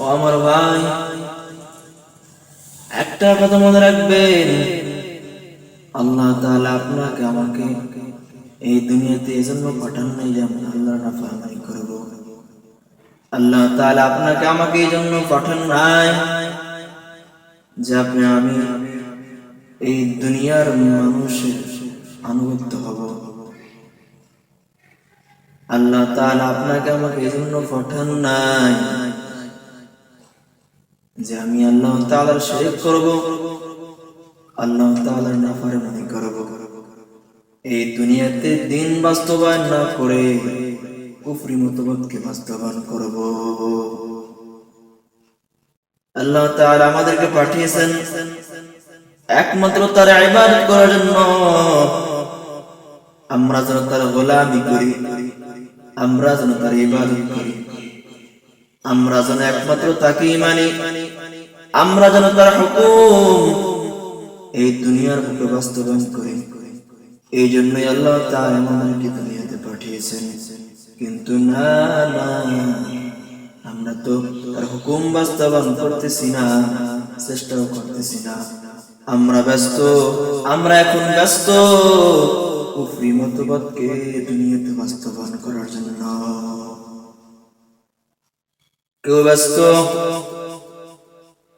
ও আমার ভাই, একটা কথা মনে রাখবেন, আল্লাহ তাআলা আপনাকে আমাকে এই দুনিয়াতে এজন্য পাঠান নাই যে আমি আল্লাহর নাফরমানি করব। আল্লাহ তাআলা আপনাকে আমাকে এই জন্য পাঠান নাই যে আমি এই দুনিয়ার মানুষের আনুগত্য হব। আল্লাহ তাআলা আপনাকে আমাকে এই জন্য পাঠান নাই যে আমি আল্লাহ তাআলার শিরক করব, আল্লাহ তাআলার নাফরমানি করব। এই দুনিয়াতে দিন বাস্তবায়ন না করে কুফরি মতবাদকে বাস্তবায়ন করব। আল্লাহ তাআলা আমাদেরকে পাঠিয়েছেন একমাত্র তার ইবাদত করার জন্য। আমরা যেন তার গোলামি করি, আমরা যেন তার ইবাদত করি, আমরা যেন একমাত্র তাকে মানি, আমরা যেন তার হুকুম এই দুনিয়ার বুকে বাস্তবায়ন করি। এই জন্যই আল্লাহ তাআলা আমাদেরকে দুনিয়াতে পাঠিয়েছেন। কিন্তু না, আমরা তো তার হুকুম বাস্তবায়ন করতেছি না, চেষ্টাও করতেছি না। আমরা ব্যস্ত, আমরা এখন ব্যস্ত কুফরি মতবাদকে দুনিয়াতে বাস্তবায়ন করার জন্য। কেউ ব্যস্ত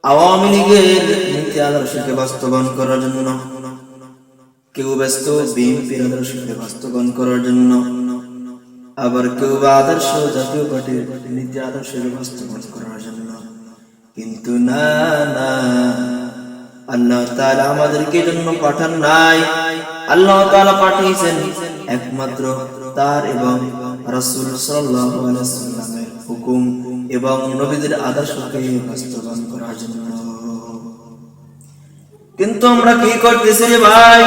আওয়ামী লীগের নীতি আদর্শকে বাস্তবায়ন করার জন্য, কেউ ব্যস্ত বিএনপির আদর্শকে বাস্তবায়ন করার জন্য, আবার কেউ বা আদর্শ জাতীয় পার্টির নীতি আদর্শকে বাস্তবায়ন করার জন্য। কিন্তু না, আল্লাহ তাআলা আমাদেরকে জন্য পাঠান নাই। আল্লাহ তাআলা পাঠিয়েছেন একমাত্র তার এবং রাসূল সাল্লাল্লাহু আলাইহি ওয়াসাল্লামের হুকুম এবং নবীদের আদর্শকে বাস্তবায়ন করার জন্য। কিন্তু আমরা কি করতেছি রে ভাই?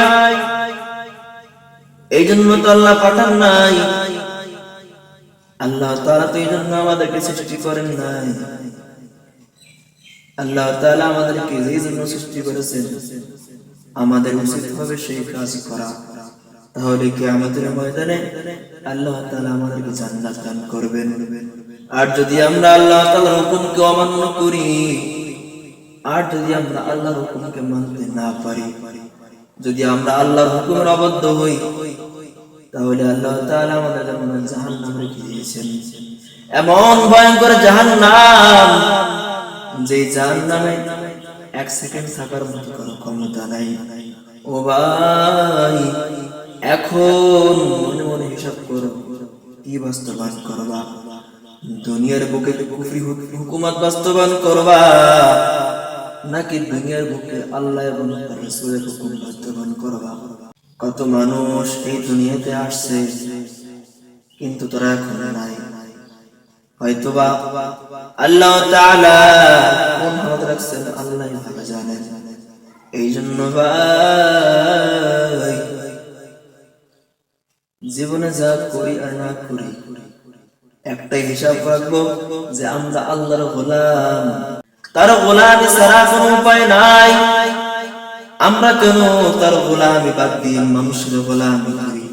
এই জন্য তো আল্লাহ পাঠান নাই। আল্লাহ তাআলা তো এই জন্য আমাদেরকে সৃষ্টি করেন নাই। আল্লাহ তাআলা আমাদেরকে এই জন্য সৃষ্টি করেছেন, আমাদের উচিত হবে সেই কাজ করা। তাহলে কি আমাদের ময়দানে আল্লাহ তাআলা আমাদেরকে জান্নাত দান করবেন। আর যদি আমরা আল্লাহ তাআলার হুকুমকে অমান্য করি, আর যদি আমরা আল্লাহর হুকুমকে মানতে না পারি, যদি আমরা আল্লাহর হুকুমের অবাধ্য হই, তাহলে আল্লাহ তাআলা আমাদের জন্য জাহান্নাম রেখে দিয়েছেন। এমন ভয়ঙ্কর জাহান্নাম, যে জাহান্নামে এক সেকেন্ড থাকার মতো কোনো ক্ষমতা নাই। ও ভাই, এখন মনে মনে হিসাব করো, কি বাস্তবায়ন করবা? দুনিয়ার বুকে কুফরি হুকুমত বাস্তবায়ন করবা, নাকি দুনিয়ার বুকে আল্লাহ এবং তার রাসূলের হুকুম বাস্তবায়ন করবা? কত মানুষ এই দুনিয়াতে আসছে, কিন্তু তারা এখন নাই। হয়তোবা আল্লাহ তাআলা কোন হালত রাখছেন আল্লাহই ভালো জানেন। এই জন্য ভাই, জীবনে যা করি আর না করি একটাই হিসাব রাখবো যে আমরা আল্লাহর গোলাম। তার গোলামি ছাড়া কোনো উপায় নাই। আমরা কেন তার গোলামি বাদ দিয়ে মানুষের গোলামি করি?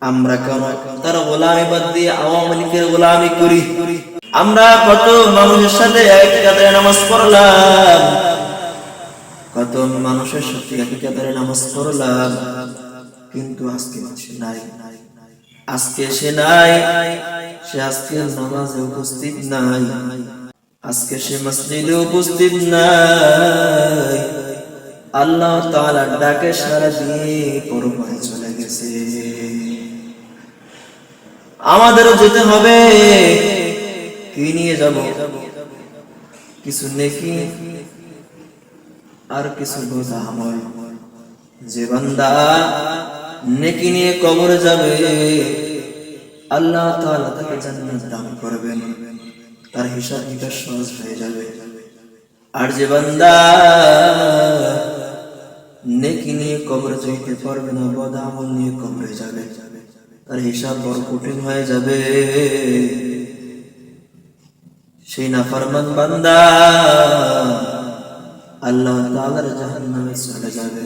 আমরা কেন তার গোলামি বাদ দিয়ে আওয়ামী লীগের গোলামি করি? আমরা কত মানুষের সাথে একই কাতারে নামাজ পড়লাম, কত মানুষের সাথে একই কাতারে নামাজ পড়লাম, কিন্তু আজকে সে নাই। আজকে সে নাই, সে আজকে নামাজে উপস্থিত নাই, আজকে সে মসজিদে উপস্থিত নাই। আল্লাহ তাআলার ডাকে সাড়া দিয়ে পরপারে চলে গেছে। আমাদেরও যেতে হবে। কি নিয়ে যাব? কিছু নেকি আর কিছু বোঝা আমল। যে বান্দা নেকি নিয়ে কবরে যাবে, আল্লাহ তাআলা তাকে জান্নাত দান করবেন, তার হিসাব নিকাশ সহজ হয়ে যাবে। আর যে বান্দা নেকি নিয়ে কবরে যাইতে পারবে না, বদ আমল নিয়ে কবরে যাবে, তার হিসাব বড় কঠিন হয়ে যাবে। সেই নাফরমান বান্দা আল্লাহ তাআলার জাহান্নামে চলে যাবে।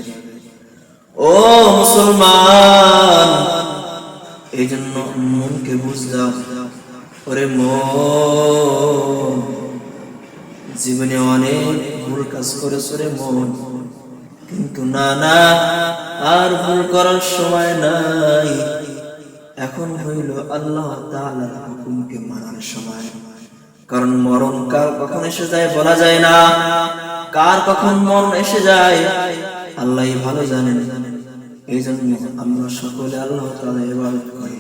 ও মুসলমান, এই জন্য মনকে বুঝ দাও। ওরে মন, জীবনে অনেক ভুল কাজ করেছে রে মন, কিন্তু না না, আর ভুল করার সময় নাই। এখন হইল আল্লাহ তাআলার হুকুমকে মানার সময়। কারণ মরণ কার কখন এসে যায় বলা যায় না, কার কখন মরণ এসে যায় আল্লাহই ভালো জানেন। এই জন্য আমরা সকলে আল্লাহ তাআলার ইবাদত করি।